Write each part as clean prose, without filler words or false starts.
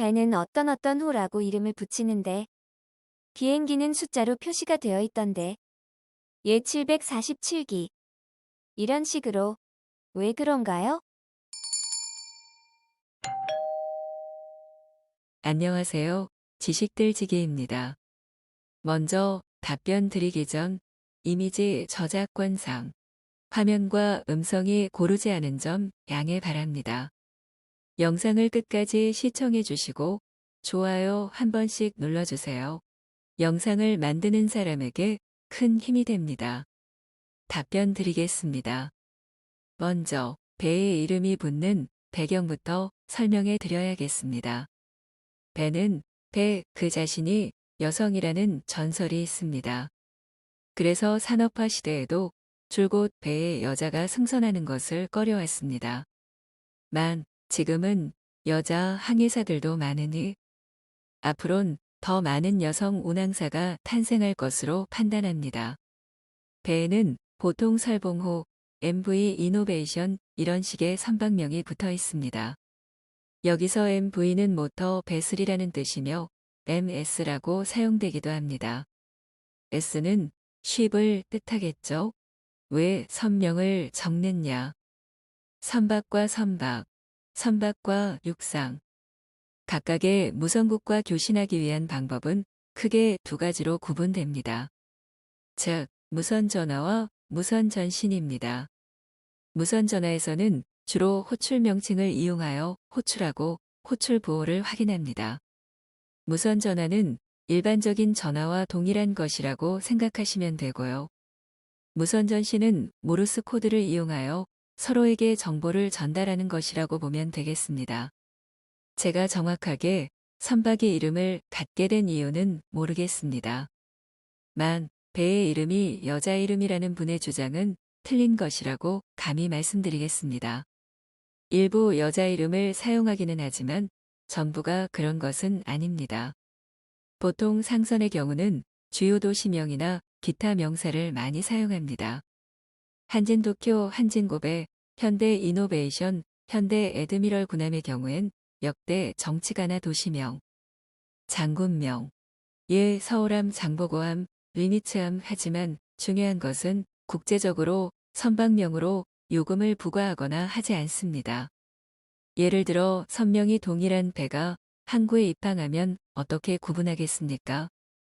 배는 어떤 호라고 이름을 붙이는데 비행기는 숫자로 표시가 되어 있던데 예 747기 이런 식으로 왜 그런가요? 안녕하세요. 지식들지기입니다. 먼저 답변 드리기 전 이미지 저작권상 화면과 음성이 고르지 않은 점 양해 바랍니다. 영상을 끝까지 시청해 주시고 좋아요 한 번씩 눌러주세요. 영상을 만드는 사람에게 큰 힘이 됩니다. 답변 드리겠습니다. 먼저 배의 이름이 붙는 배경부터 설명해 드려야겠습니다. 배는 그 자신이 여성이라는 전설이 있습니다. 그래서 산업화 시대에도 줄곧 배에 여자가 승선하는 것을 꺼려왔습니다. 지금은 여자 항해사들도 많으니 앞으론 더 많은 여성 운항사가 탄생할 것으로 판단합니다. 배에는 보통 설봉호, MV 이노베이션 이런 식의 선박명이 붙어 있습니다. 여기서 MV는 모터 베슬이라는 뜻이며 MS라고 사용되기도 합니다. S는 쉽을 뜻하겠죠? 왜 선명을 적느냐? 선박과 선박, 선박과 육상. 각각의 무선국과 교신하기 위한 방법은 크게 두 가지로 구분됩니다. 즉, 무선전화와 무선전신입니다. 무선전화에서는 주로 호출 명칭을 이용하여 호출하고 호출 보호를 확인합니다. 무선전화는 일반적인 전화와 동일한 것이라고 생각하시면 되고요. 무선전신은 모르스 코드를 이용하여 서로에게 정보를 전달하는 것이라고 보면 되겠습니다. 제가 정확하게 선박의 이름을 갖게 된 이유는 모르겠습니다. 배의 이름이 여자 이름이라는 분의 주장은 틀린 것이라고 감히 말씀드리겠습니다. 일부 여자 이름을 사용하기는 하지만 전부가 그런 것은 아닙니다. 보통 상선의 경우는 주요 도시명이나 기타 명사를 많이 사용합니다. 한진도쿄, 한진고베, 현대이노베이션, 현대에드미럴 군함의 경우엔 역대 정치가나 도시명, 장군명, 서울함, 장보고함, 리니츠함. 하지만 중요한 것은 국제적으로 선박명으로 요금을 부과하거나 하지 않습니다. 예를 들어 선명이 동일한 배가 항구에 입항하면 어떻게 구분하겠습니까?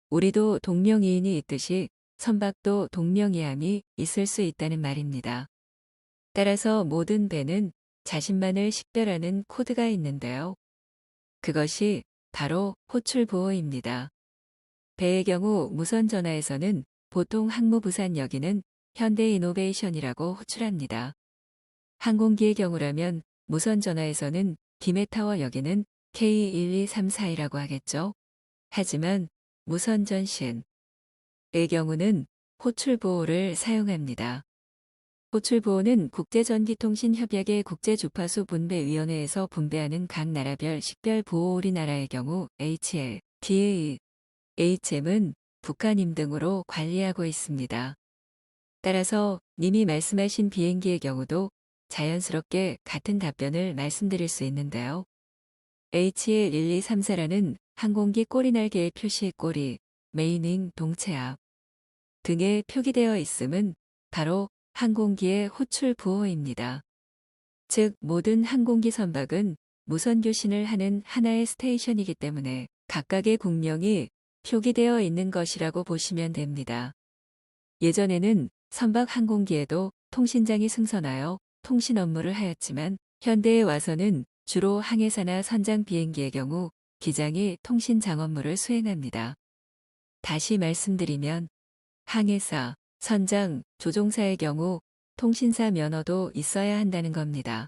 우리도 동명이인이 있듯이 선박도 동명이함이 있을 수 있다는 말입니다. 따라서 모든 배는 자신만을 식별하는 코드가 있는데요. 그것이 바로 호출 보호입니다. 배의 경우 무선전화에서는 보통 항무부산여기는 현대이노베이션이라고 호출합니다. 항공기의 경우라면 무선전화에서는 김해타워 여기는 K12342라고 하겠죠. 하지만 무선전신의 경우는 호출보호를 사용합니다. 호출보호는 국제전기통신협약의 국제주파수 분배위원회에서 분배하는 각 나라별 식별보호. 우리나라의 경우 HL, DA, HM은 북한임 등으로 관리하고 있습니다. 따라서 님이 말씀하신 비행기의 경우도 자연스럽게 같은 답변을 말씀드릴 수 있는데요. HL1234라는 항공기 꼬리날개의 표시 꼬리, 메인윙 동체 앞 등에 표기되어 있음은 바로 항공기의 호출 보호입니다. 즉 모든 항공기 선박은 무선 교신을 하는 하나의 스테이션이기 때문에 각각의 국명이 표기되어 있는 것이라고 보시면 됩니다. 예전에는 선박 항공기에도 통신장이 승선하여 통신 업무를 하였지만 현대에 와서는 주로 항해사나 선장 비행기의 경우 기장이 통신장 업무를 수행합니다. 다시 말씀드리면 항해사, 선장, 조종사의 경우 통신사 면허도 있어야 한다는 겁니다.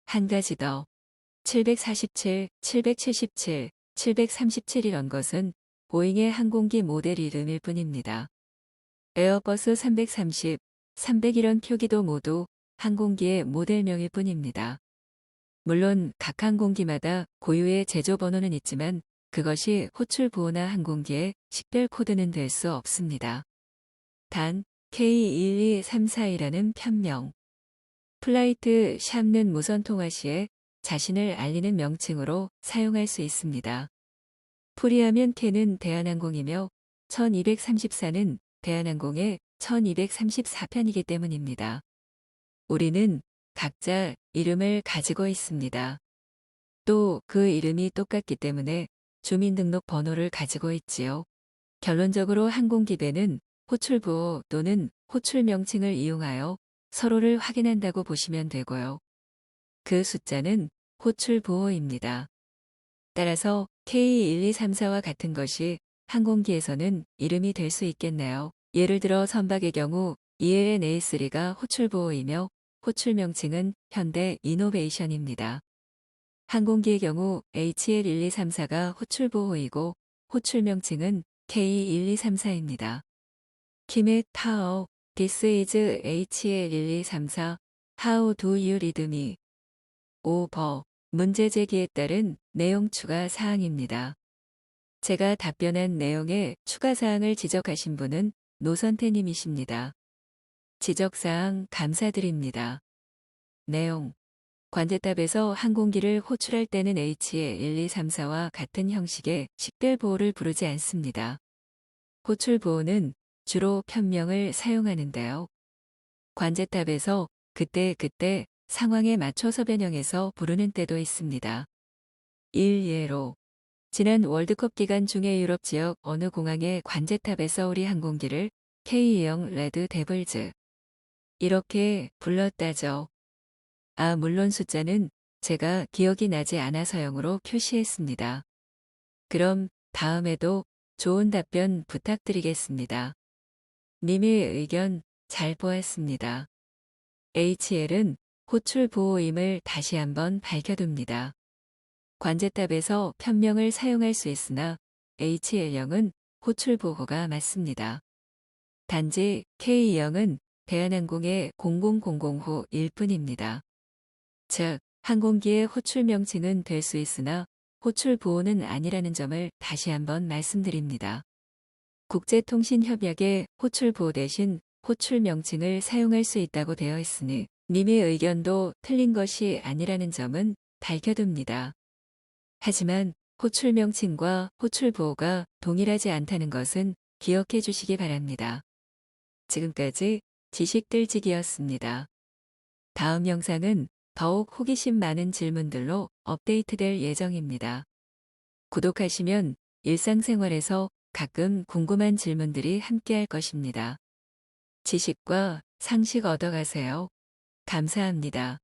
한 가지 더, 747, 777, 737 이런 것은 보잉의 항공기 모델 이름일 뿐입니다. 에어버스 330, 300 이런 표기도 모두 항공기의 모델명일 뿐입니다. 물론 각 항공기마다 고유의 제조 번호는 있지만 그것이 호출 보호나 항공기의 식별 코드는 될 수 없습니다. 단 K12342라는 편명, 플라이트 샵는 무선 통화 시에 자신을 알리는 명칭으로 사용할 수 있습니다. 풀이하면 K는 대한항공이며 1234는 대한항공의 1234편이기 때문입니다. 우리는 각자 이름을 가지고 있습니다. 또 그 이름이 똑같기 때문에 주민등록 번호를 가지고 있지요. 결론적으로 항공기배는 호출부호 또는 호출 명칭을 이용하여 서로를 확인한다고 보시면 되고요. 그 숫자는 호출부호입니다. 따라서 K1234와 같은 것이 항공기에서는 이름이 될 수 있겠네요. 예를 들어 선박의 경우 ELN-A3가 호출부호이며 호출 명칭은 현대 이노베이션입니다. 항공기의 경우 HL1234가 호출부호이고 호출 명칭은 K1234입니다. 김의 타워, This is HL1234. How do you read me? over. 문제 제기에 따른 내용 추가 사항입니다. 제가 답변한 내용에 추가 사항을 지적하신 분은 노선태님이십니다. 지적사항 감사드립니다. 내용. 관제탑에서 항공기를 호출할 때는 HL1234와 같은 형식의 식별보호를 부르지 않습니다. 호출보호는 주로 편명을 사용하는데요. 관제탑에서 그때그때 상황에 맞춰서 변형해서 부르는 때도 있습니다. 일예로 지난 월드컵 기간 중에 유럽 지역 어느 공항의 관제탑에서 우리 항공기를 K형 레드 데블즈 이렇게 불렀다죠. 물론 숫자는 제가 기억이 나지 않아서형으로 표시했습니다. 그럼 다음에도 좋은 답변 부탁드리겠습니다. 님의 의견 잘 보았습니다. HL은 호출 보호임을 다시 한번 밝혀둡니다. 관제탑에서 편명을 사용할 수 있으나 HL형은 호출 보호가 맞습니다. 단지 K형은 대한항공의 0000호일 뿐입니다. 즉, 항공기의 호출 명칭은 될 수 있으나 호출 보호는 아니라는 점을 다시 한번 말씀드립니다. 국제통신협약에 호출 보호 대신 호출 명칭을 사용할 수 있다고 되어 있으니 님의 의견도 틀린 것이 아니라는 점은 밝혀둡니다. 하지만 호출 명칭과 호출 보호가 동일하지 않다는 것은 기억해 주시기 바랍니다. 지금까지 지식들지기였습니다. 다음 영상은 더욱 호기심 많은 질문들로 업데이트될 예정입니다. 구독하시면 일상생활에서 가끔 궁금한 질문들이 함께할 것입니다. 지식과 상식 얻어가세요. 감사합니다.